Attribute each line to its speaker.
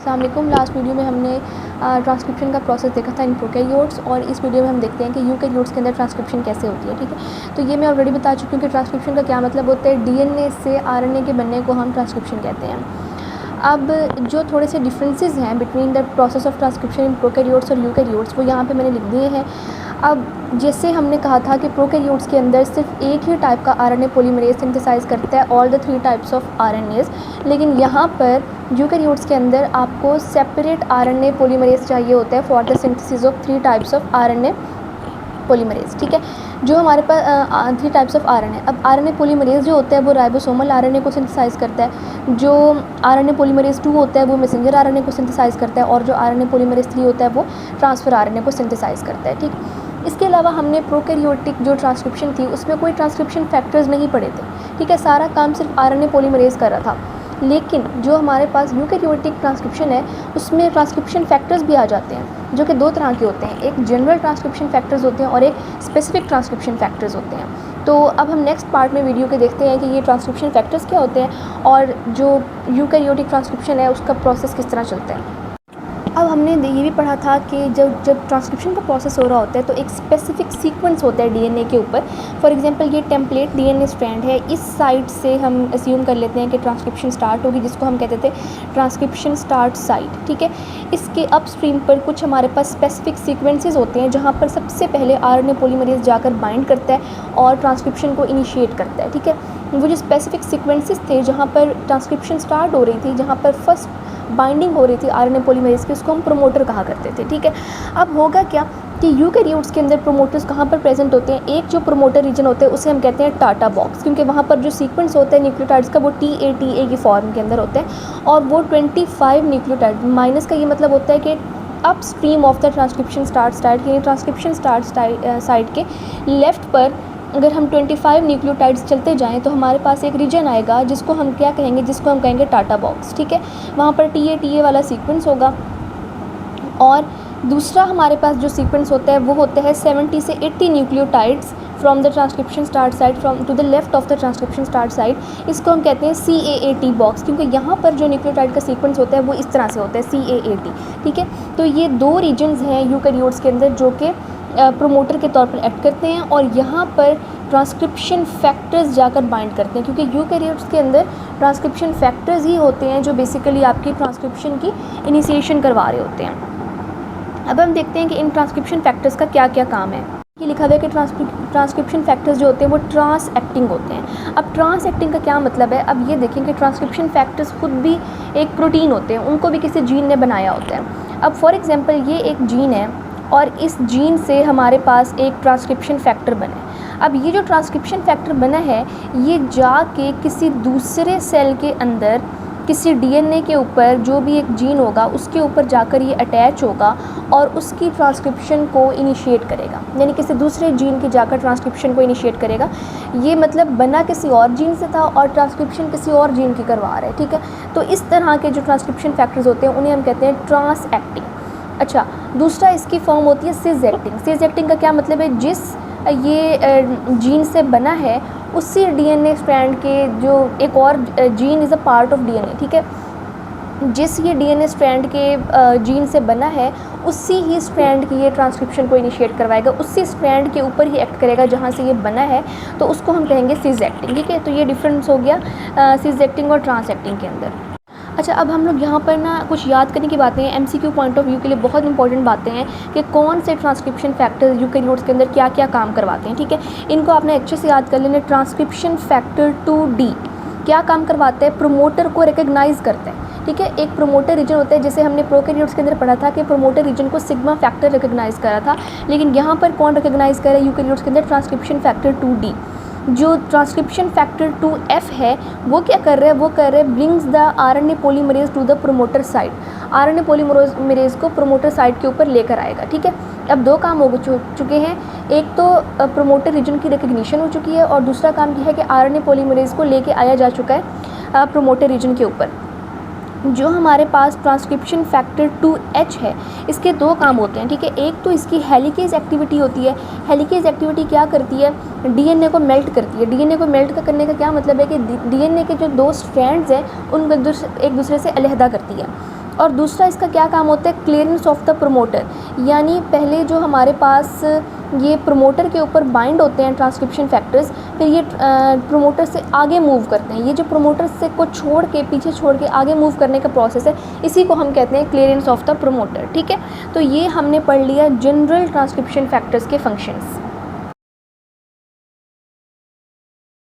Speaker 1: अस्सलाम वालेकुम। Last video में हमने ट्रांसक्रिप्शन का प्रोसेस देखा था इन प्रोकैरियोट्स, और इस वीडियो में हम देखते हैं कि यूकैरियोट्स के अंदर ट्रांसक्रिप्शन कैसे होती है। ठीक है, तो ये मैं ऑलरेडी बता चुकी हूँ कि ट्रांसक्रिप्शन का क्या मतलब होता है। डीएनए से आरएनए के बनने को हम ट्रांसक्रिप्शन कहते हैं। अब जो थोड़े से डिफरेंसेस हैं between the process of transcription in prokaryotes और यूकैरियोट्स, वो यहाँ पे मैंने लिख दिए हैं। अब जैसे हमने कहा था कि प्रोकैरियोट्स के अंदर सिर्फ एक ही टाइप का आरएनए पॉलीमरेज सिंथेसाइज करता है, all the 3 types of RNase. लेकिन यहाँ पर यूकैरियोट्स के अंदर आपको सेपरेट आरएनए पॉलीमरेज चाहिए होता है for the synthesis of 3 types of RNA polymerase. ठीक है, जो हमारे पास 3 टाइप्स ऑफ आरएनए। अब आरएनए पॉलीमरेज जो होता है वो राइबोसोमल आरएनए को सिंथेसाइज करता है, जो आरएनए पॉलीमरेज 2 होता है वो मैसेंजर आरएनए को सिंथेसाइज करता है, और जो आरएनए पॉलीमरेज 3 होता है वो ट्रांसफ़र आरएनए को सिंथेसाइज करता है। ठीक, इसके अलावा हमने प्रोकैरियोटिक जो ट्रांसक्रिप्शन थी उसमें कोई ट्रांसक्रिप्शन फैक्टर्स नहीं पड़े थे। ठीक है, सारा काम सिर्फ आरएनए पॉलीमरेज कर रहा था। लेकिन जो हमारे पास यूकैरियोटिक ट्रांसक्रिप्शन है उसमें ट्रांसक्रिप्शन फैक्टर्स भी आ जाते हैं, जो कि 2 तरह के होते हैं। एक जनरल ट्रांसक्रिप्शन फैक्टर्स होते हैं और एक स्पेसिफिक ट्रांसक्रिप्शन फैक्टर्स होते हैं। तो अब हम नेक्स्ट पार्ट में वीडियो के देखते हैं कि ये ट्रांसक्रिप्शन फैक्टर्स क्या होते हैं और जो यूकैरियोटिक ट्रांसक्रिप्शन है उसका प्रोसेस किस तरह चलता है। अब हमने ये भी पढ़ा था कि जब ट्रांसक्रिप्शन का प्रोसेस हो रहा होता है तो एक स्पेसिफिक सीक्वेंस होता है डीएनए के ऊपर। फॉर एग्जांपल ये टेम्पलेट डीएनए स्ट्रैंड है, इस साइट से हम अस्यूम कर लेते हैं कि ट्रांसक्रिप्शन स्टार्ट होगी, जिसको हम कहते थे ट्रांसक्रिप्शन स्टार्ट साइट। ठीक है, इसके अपस्ट्रीम पर कुछ हमारे पास स्पेसिफिक सीक्वेंसेस होते हैं जहाँ पर सबसे पहले आरएनए पॉलीमरेज जाकर बाइंड करता है और ट्रांसक्रिप्शन को इनिशिएट करता है। ठीक है, वो जो स्पेसिफिक सीक्वेंसेस थे जहाँ पर ट्रांसक्रिप्शन स्टार्ट हो रही थी, जहाँ पर फर्स्ट बाइंडिंग हो रही थी आरएनए पॉलीमरेज की, उसको हम प्रोमोटर कहा करते थे। ठीक है, अब होगा क्या कि यूकैरियोट्स के अंदर प्रोमोटर्स कहाँ पर प्रेजेंट होते हैं। एक जो प्रोमोटर रीजन होते हैं उसे हम कहते हैं टाटा बॉक्स, क्योंकि वहाँ पर जो सीक्वेंस होता है न्यूक्लियोटाइड्स का वो TA की फॉर्म के अंदर होते हैं, और वो 25 न्यूक्लियोटाइड। माइनस का ये मतलब होता है कि up stream of the transcription start site, यानी ट्रांसक्रिप्शन स्टार्ट साइट के लेफ़्ट पर अगर हम 25 न्यूक्लियोटाइड्स चलते जाएं तो हमारे पास एक रीजन आएगा जिसको हम क्या कहेंगे, जिसको हम कहेंगे टाटा बॉक्स। ठीक है, वहाँ पर TA वाला सीक्वेंस होगा, और दूसरा हमारे पास जो सीक्वेंस होता है वो होता है 70 से 80 nucleotides from the transcription start site from to the left of the transcription start site. इसको हम कहते हैं CAAT बॉक्स, क्योंकि यहाँ पर जो न्यूक्लियोटाइड का सीक्वेंस होता है वो इस तरह से होता है CAAT। ठीक है, तो ये 2 रीजन्स हैं यूकैरियोट्स के अंदर जो कि प्रोमोटर के तौर पर एक्ट करते हैं, और यहाँ पर ट्रांसक्रिप्शन फैक्टर्स जाकर बाइंड करते हैं, क्योंकि यूकैरियोट्स के अंदर ट्रांसक्रिप्शन फैक्टर्स ही होते हैं जो बेसिकली आपकी ट्रांसक्रिप्शन की इनिशिएशन करवा रहे होते हैं। अब हम देखते हैं कि इन ट्रांसक्रिप्शन फैक्टर्स का क्या क्या काम है। ये लिखा हुआ है कि ट्रांसक्रिप्शन फैक्टर्स जो होते हैं वो ट्रांस एक्टिंग होते हैं। अब ट्रांस एक्टिंग का क्या मतलब है, अब ये देखें कि ट्रांसक्रिप्शन फैक्टर्स खुद भी एक प्रोटीन होते हैं, उनको भी किसी जीन ने बनाया होता है। अब फॉर एग्जांपल ये एक जीन है और इस जीन से हमारे पास एक ट्रांसक्रिप्शन फैक्टर बना है। अब ये जो ट्रांसक्रिप्शन फैक्टर बना है ये जाके किसी दूसरे सेल के अंदर किसी डीएनए के ऊपर जो भी एक जीन होगा उसके ऊपर जाकर ये अटैच होगा और उसकी ट्रांसक्रिप्शन को इनिशिएट करेगा, यानी किसी दूसरे जीन की जाकर ट्रांसक्रिप्शन को इनिशिएट करेगा। ये मतलब बना किसी और जीन से था और ट्रांसक्रिप्शन किसी और जीन की करवा रहा है। ठीक है, तो इस तरह के जो ट्रांसक्रिप्शन फैक्टर्स होते हैं उन्हें हम कहते हैं ट्रांस एक्टिंग। अच्छा, दूसरा इसकी फॉर्म होती है सिस एक्टिंग। सिस एक्टिंग का क्या मतलब है, जिस ये जीन से बना है उसी डीएनए स्ट्रैंड के जो एक और gene is a part of DNA. ठीक है, जिस ये डीएनए स्ट्रैंड के जीन से बना है उसी ही स्ट्रैंड की ये ट्रांसक्रिप्शन को इनिशिएट करवाएगा, उसी स्ट्रैंड के ऊपर ही एक्ट करेगा जहाँ से ये बना है, तो उसको हम कहेंगे सिस एक्टिंग। ठीक है, तो ये डिफरेंस हो गया सिस एक्टिंग और ट्रांस एक्टिंग के अंदर। अच्छा, अब हम लोग यहाँ पर ना कुछ याद करने की बातें हैं, MCQ पॉइंट ऑफ व्यू के लिए बहुत इंपॉर्टेंट बातें हैं कि कौन से ट्रांसक्रिप्शन फैक्टर्स यूकैरियोट्स के अंदर क्या क्या काम करवाते हैं। ठीक है, इनको आपने अच्छे से याद कर लेना। ट्रांसक्रिप्शन फैक्टर 2D क्या काम करवाता है, प्रोमोटर को रिकग्नाइज करता है। ठीक है, एक प्रोमोटर रीजन होता है, जैसे हमने प्रोकैरियोट्स के अंदर पढ़ा था कि प्रोमोटर रीजन को सिग्मा फैक्टर रिकग्नाइज करा था, लेकिन यहाँ पर कौन रिकग्नाइज कर रहा है यूकैरियोट्स के अंदर, ट्रांसक्रिप्शन फैक्टर 2D। जो ट्रांसक्रिप्शन फैक्टर 2F है वो क्या कर रहा है, वो कर रहा है brings the RNA polymerase to the promoter site, RNA polymerase को प्रोमोटर साइट के ऊपर लेकर आएगा। ठीक है, अब 2 काम हो चुके हैं, एक तो प्रोमोटर रीजन की रिकग्निशन हो चुकी है और दूसरा काम यह है कि आरएनए पॉलीमरेज को लेके आया जा चुका है प्रोमोटर रीजन के ऊपर। जो हमारे पास ट्रांसक्रिप्शन फैक्टर 2H है इसके 2 काम होते हैं। ठीक है, एक तो इसकी हेलिकेज एक्टिविटी होती है। हेलिकेज एक्टिविटी क्या करती है, डीएनए को मेल्ट करती है। डीएनए को मेल्ट करने का क्या मतलब है कि डीएनए के जो 2 स्ट्रैंड्स हैं उनको एक दूसरे से अलहदा करती है। और दूसरा इसका क्या काम होता है, क्लियरेंस ऑफ द प्रोमोटर, यानी पहले जो हमारे पास ये प्रोमोटर के ऊपर बाइंड होते हैं ट्रांसक्रिप्शन फैक्टर्स, फिर ये प्रोमोटर से आगे मूव करते हैं। ये जो प्रोमोटर से को छोड़ के, पीछे छोड़ के आगे मूव करने का प्रोसेस है, इसी को हम कहते हैं क्लियरेंस ऑफ द प्रोमोटर। ठीक है, तो ये हमने पढ़ लिया जनरल ट्रांसक्रिप्शन फैक्टर्स के फंक्शंस।